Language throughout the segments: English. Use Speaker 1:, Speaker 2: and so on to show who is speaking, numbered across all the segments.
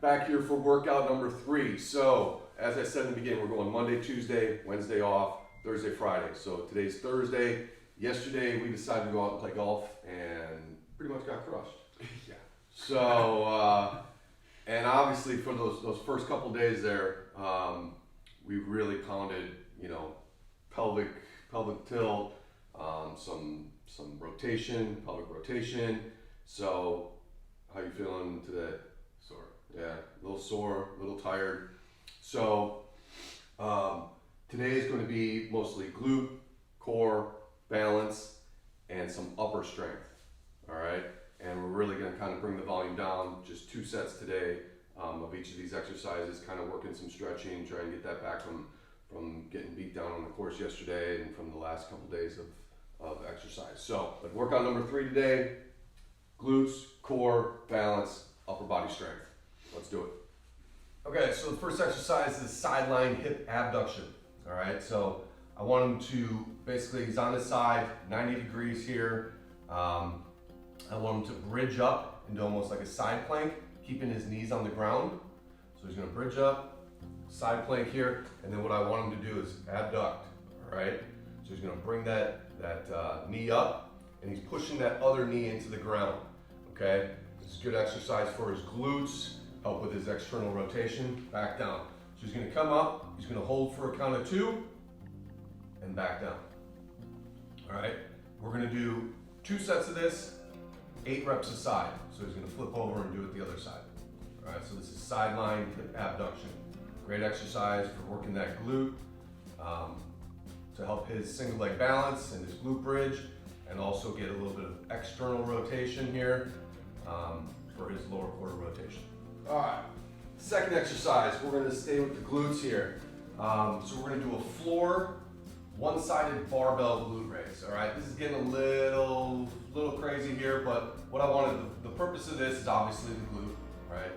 Speaker 1: back here for workout number 3. So, as I said in the beginning, we're going Monday, Tuesday, Wednesday off, Thursday, Friday. So today's Thursday. Yesterday we decided to go out and play golf and pretty much got crushed.
Speaker 2: Yeah.
Speaker 1: So, and obviously for those first couple days there, we really pounded, pelvic tilt, some rotation, pelvic rotation. So, how you feeling today?
Speaker 2: Sore.
Speaker 1: Yeah, a little sore, a little tired. So, today is going to be mostly glute, core, balance, and some upper strength. All right, and we're really going to kind of bring the volume down. Just 2 sets today of each of these exercises, kind of working some stretching, trying to get that back from getting beat down on the course yesterday and from the last couple days of exercise. So, but workout number 3 today: glutes, core, balance, upper body strength. Let's do it. Okay, so the first exercise is sideline hip abduction. All right, so I want him to basically, he's on his side, 90 degrees here. I want him to bridge up into almost like a side plank, keeping his knees on the ground. So he's gonna bridge up, side plank here, and then what I want him to do is abduct, all right? So he's gonna bring that knee up, and he's pushing that other knee into the ground, okay? This is good exercise for his glutes, help with his external rotation, back down. So he's gonna come up, he's gonna hold for a count of 2, and back down. All right, we're gonna do 2 sets of this, 8 reps a side. So he's gonna flip over and do it the other side. All right, so this is sideline hip abduction. Great exercise for working that glute, to help his single leg balance and his glute bridge, and also get a little bit of external rotation here for his lower quarter rotation. All right, second exercise, we're gonna stay with the glutes here. So we're gonna do a floor, one-sided barbell glute raise. All right, this is getting a little crazy here, but what I wanted, the purpose of this is obviously the glute, right?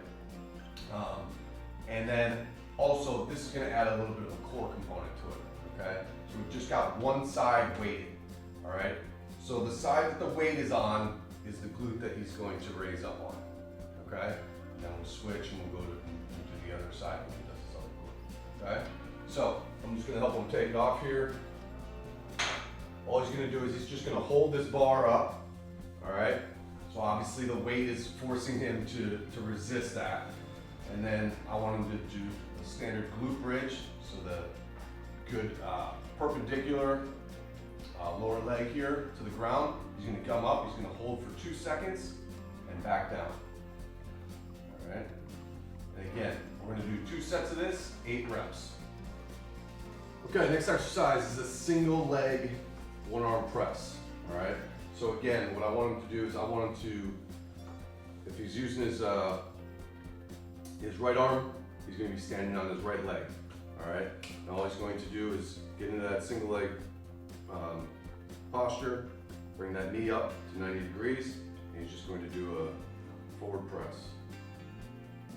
Speaker 1: And then also this is gonna add a little bit of a core component to it, okay? So we've just got one side weighted, all right? So the side that the weight is on is the glute that he's going to raise up on, okay? Then we'll switch and we'll go to the other side when he does his other glute, okay? So I'm just gonna help him take it off here. All he's gonna do is he's just gonna hold this bar up, all right? So obviously the weight is forcing him to resist that. And then I want him to do a standard glute bridge, so the good perpendicular lower leg here to the ground. He's gonna come up, he's gonna hold for 2 seconds and back down, all right? And again, we're gonna do 2 sets of this, 8 reps. Okay, next exercise is a single leg, 1-arm press, all right? So again, what I want him to do is I want him to, if he's using his right arm, he's gonna be standing on his right leg, all right? And all he's going to do is get into that single leg posture, bring that knee up to 90 degrees, and he's just going to do a forward press.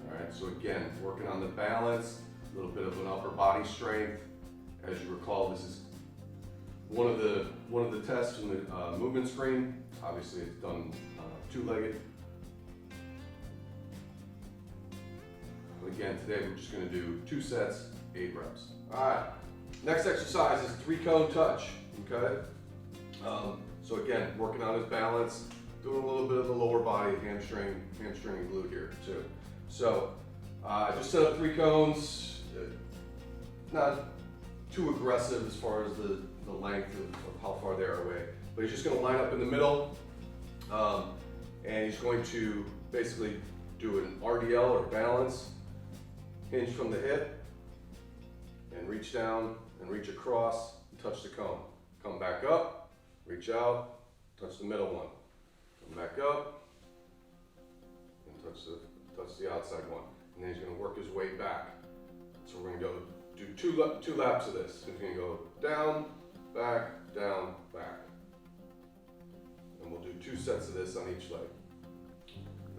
Speaker 1: All right, so again, working on the balance, a little bit of an upper body strength. As you recall, this is one of the tests from the movement screen. Obviously, it's done 2-legged. But again, today we're just going to do 2 sets, 8 reps. All right. Next exercise is 3-cone touch. Okay. So again, working on his balance, doing a little bit of the lower body, hamstring and glute here too. So just set up 3 cones. Not too aggressive as far as the length of how far they are away. But he's just going to line up in the middle, and he's going to basically do an RDL or balance, hinge from the hip, and reach down and reach across and touch the cone. Come back up, reach out, touch the middle one. Come back up, and touch the outside one. And then he's going to work his way back. So we're going to go do 2 laps of this. He's going to go down, back, back. And we'll do 2 sets of this on each leg.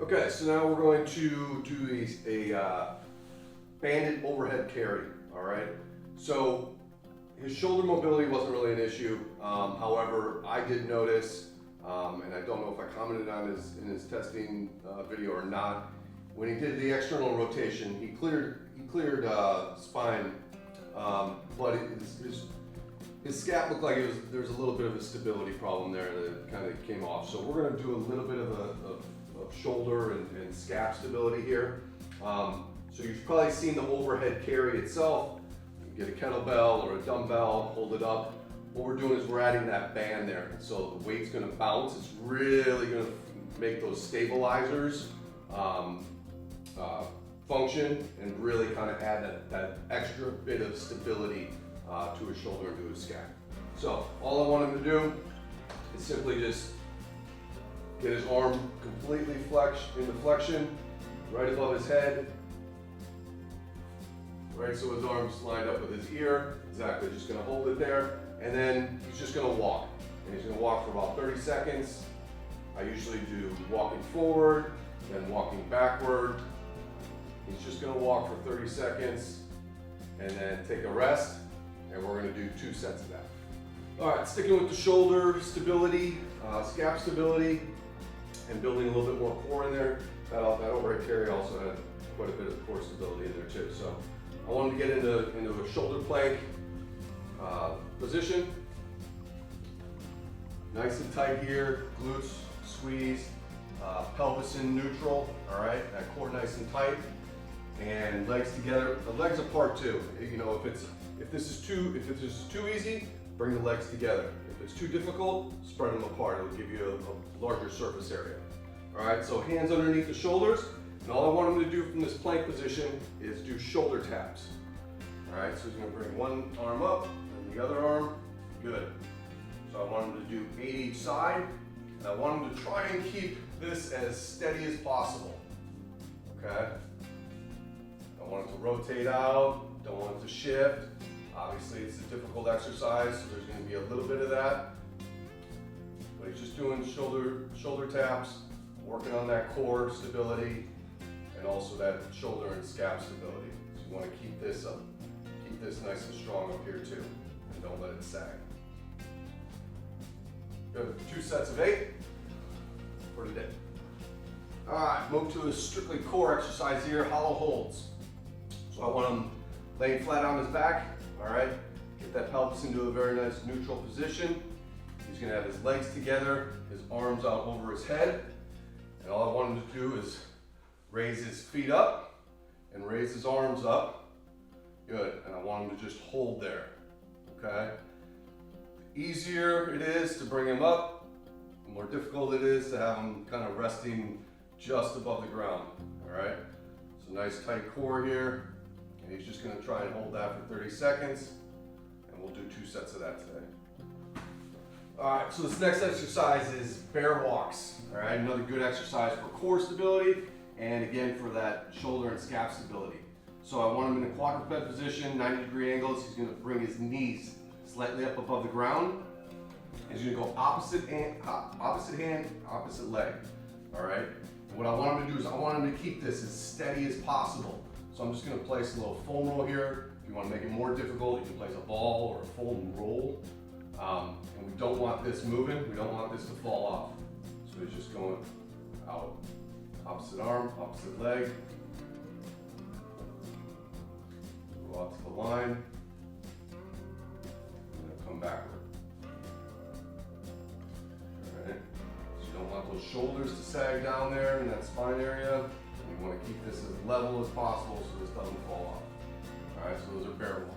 Speaker 1: Okay, so now we're going to do a banded overhead carry, all right? So his shoulder mobility wasn't really an issue. However, I did notice, and I don't know if I commented on in his testing video or not, when he did the external rotation, he cleared spine, but his scap looked like there was a little bit of a stability problem there that kind of came off. So we're going to do a little bit of shoulder and scap stability here. So you've probably seen the overhead carry itself. You get a kettlebell or a dumbbell, hold it up. What we're doing is we're adding that band there. So the weight's going to bounce. It's really going to make those stabilizers function and really kind of add that extra bit of stability to his shoulder and to his scap. So all I want him to do is simply just get his arm completely into flexion, right above his head. Right, so his arm's lined up with his ear. Exactly, just gonna hold it there. And then he's just gonna walk. And he's gonna walk for about 30 seconds. I usually do walking forward, then walking backward. He's just gonna walk for 30 seconds and then take a rest. And we're gonna do 2 sets of that. All right, sticking with the shoulder stability, scap stability, and building a little bit more core in there. That overhead carry also had quite a bit of core stability in there too. So I wanted to get into a shoulder plank position. Nice and tight here, glutes squeezed, pelvis in neutral, all right? That core nice and tight, and legs together. The legs apart too. You know, if this is too easy, bring the legs together. If it's too difficult, spread them apart. It'll give you a larger surface area. All right, so hands underneath the shoulders. And all I want him to do from this plank position is do shoulder taps. All right, so he's gonna bring one arm up and the other arm, good. So I want him to do 8 each side. And I want him to try and keep this as steady as possible, okay? Don't want it to rotate out, don't want it to shift. Obviously it's a difficult exercise, so there's gonna be a little bit of that. But he's just doing shoulder taps, working on that core stability, and also that shoulder and scap stability. So you want to keep this up, keep this nice and strong up here too, and don't let it sag. Good, 2 sets of 8 for today. All right, move to a strictly core exercise here, hollow holds. So I want him laying flat on his back, all right? Get that pelvis into a very nice neutral position. He's gonna have his legs together, his arms out over his head, and all I want him to do is raise his feet up and raise his arms up. Good, and I want him to just hold there, okay? The easier it is to bring him up, the more difficult it is to have him kind of resting just above the ground, all right? So nice tight core here, and he's just gonna try and hold that for 30 seconds, and we'll do 2 sets of that today. All right, so this next exercise is bear walks, all right? Another good exercise for core stability, and again for that shoulder and scap stability. So I want him in a quadruped position, 90-degree angles. He's gonna bring his knees slightly up above the ground. He's gonna go opposite hand, opposite leg, all right? And what I want him to do is I want him to keep this as steady as possible. So I'm just gonna place a little foam roll here. If you wanna make it more difficult, you can place a ball or a foam roll. And we don't want this moving, we don't want this to fall off. So he's just going out, opposite arm, opposite leg. Go out to the line, and then come backward. All right, so you don't want those shoulders to sag down there in that spine area. And you want to keep this as level as possible so this doesn't fall off. All right, so those are bear walks.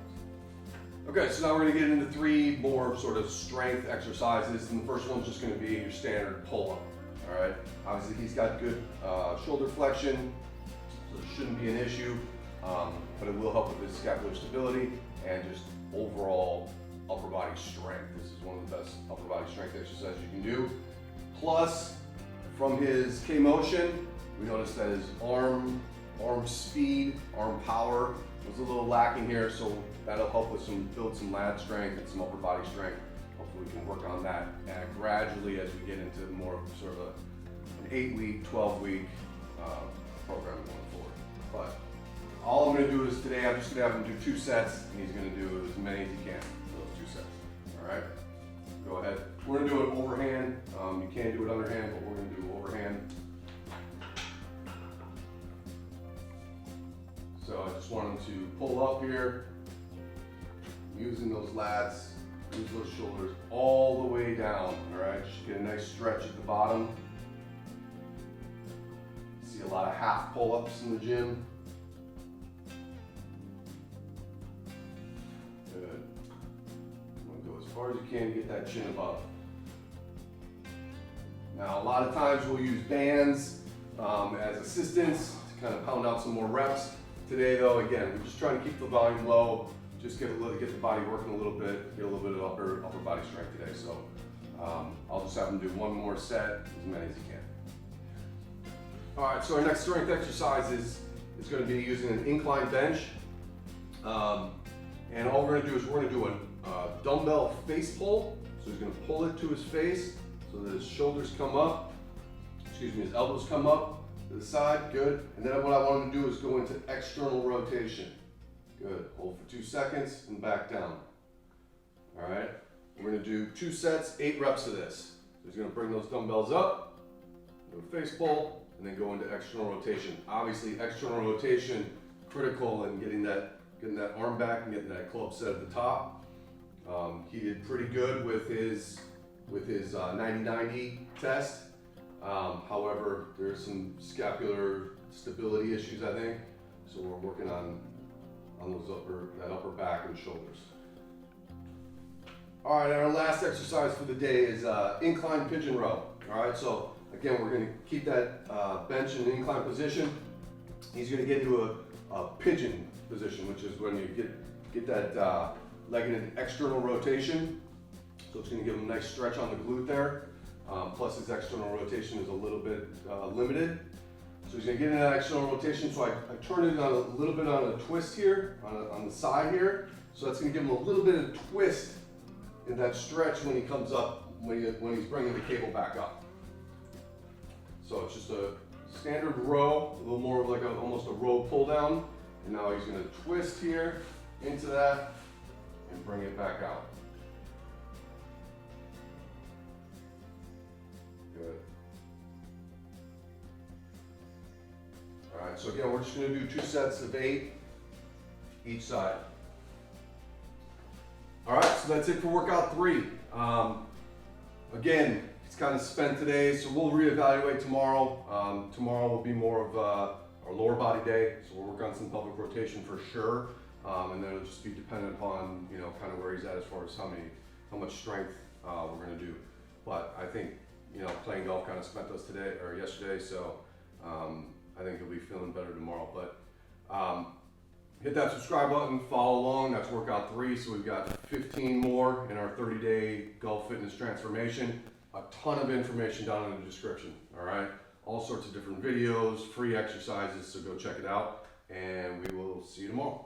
Speaker 1: Okay, so now we're gonna get into 3 more sort of strength exercises, and the first one's just gonna be your standard pull-up, all right? Obviously, he's got good shoulder flexion, so there shouldn't be an issue, but it will help with his scapular stability and just overall upper body strength. This is one of the best upper body strength exercises you can do. Plus, from his K-motion, we noticed that his arm speed, arm power was a little lacking here, so that'll help with build some lat strength and some upper body strength. Hopefully we can work on that gradually as we get into more of sort of an 8-week, 12-week program going forward. But all I'm gonna do is today, I'm just gonna have him do 2 sets, and he's gonna do as many as he can for those 2 sets, all right? Go ahead. We're gonna do it overhand. You can do it underhand, but we're gonna do overhand. So I just want him to pull up here, using those lats, use those shoulders all the way down, all right? Just get a nice stretch at the bottom. See a lot of half pull-ups in the gym. Good. You want to go as far as you can to get that chin above. Now, a lot of times we'll use bands as assistants to kind of pound out some more reps. Today though, again, we're just trying to keep the volume low, just get the body working a little bit, get a little bit of upper body strength today. So I'll just have them do one more set, as many as you can. All right, so our next strength exercise is going to be using an incline bench. And all we're going to do is we're going to do a dumbbell face pull. So he's going to pull it to his face so that his shoulders come up, his elbows come up to the side, good. And then what I want him to do is go into external rotation. Good, hold for 2 seconds and back down. All right, we're gonna do 2 sets, 8 reps of this. So he's gonna bring those dumbbells up, do a face pull, and then go into external rotation. Obviously, external rotation, critical in getting that arm back and getting that club set at the top. He did pretty good with his 90-90 test. However, there's some scapular stability issues, I think. So we're working on that upper back and shoulders. All right, and our last exercise for the day is incline pigeon row. All right, so again, we're going to keep that bench in an incline position. He's going to get into a pigeon position, which is when you get that leg in an external rotation. So it's going to give him a nice stretch on the glute there. Plus his external rotation is a little bit limited. So he's going to get into that external rotation. So I turned it on a little bit on a twist here, on the side here. So that's going to give him a little bit of twist in that stretch when he comes up, when he's bringing the cable back up. So it's just a standard row, a little more of like almost a row pull down. And now he's going to twist here into that and bring it back out. Good. All right, so again, we're just going to do 2 sets of 8 each side. All right, so that's it for workout 3. Again, it's kind of spent today, so we'll reevaluate tomorrow. Tomorrow will be more of our lower body day, so we'll work on some pelvic rotation for sure, and then it'll just be dependent upon kind of where he's at as far as how much strength we're going to do. But I think playing golf kind of spent us today or yesterday, so I think he'll be feeling better tomorrow. But hit that subscribe button, follow along. That's workout 3, so we've got 15 more in our 30-day golf fitness transformation. A ton of information down in the description, all right? All sorts of different videos, free exercises, so go check it out, and we will see you tomorrow.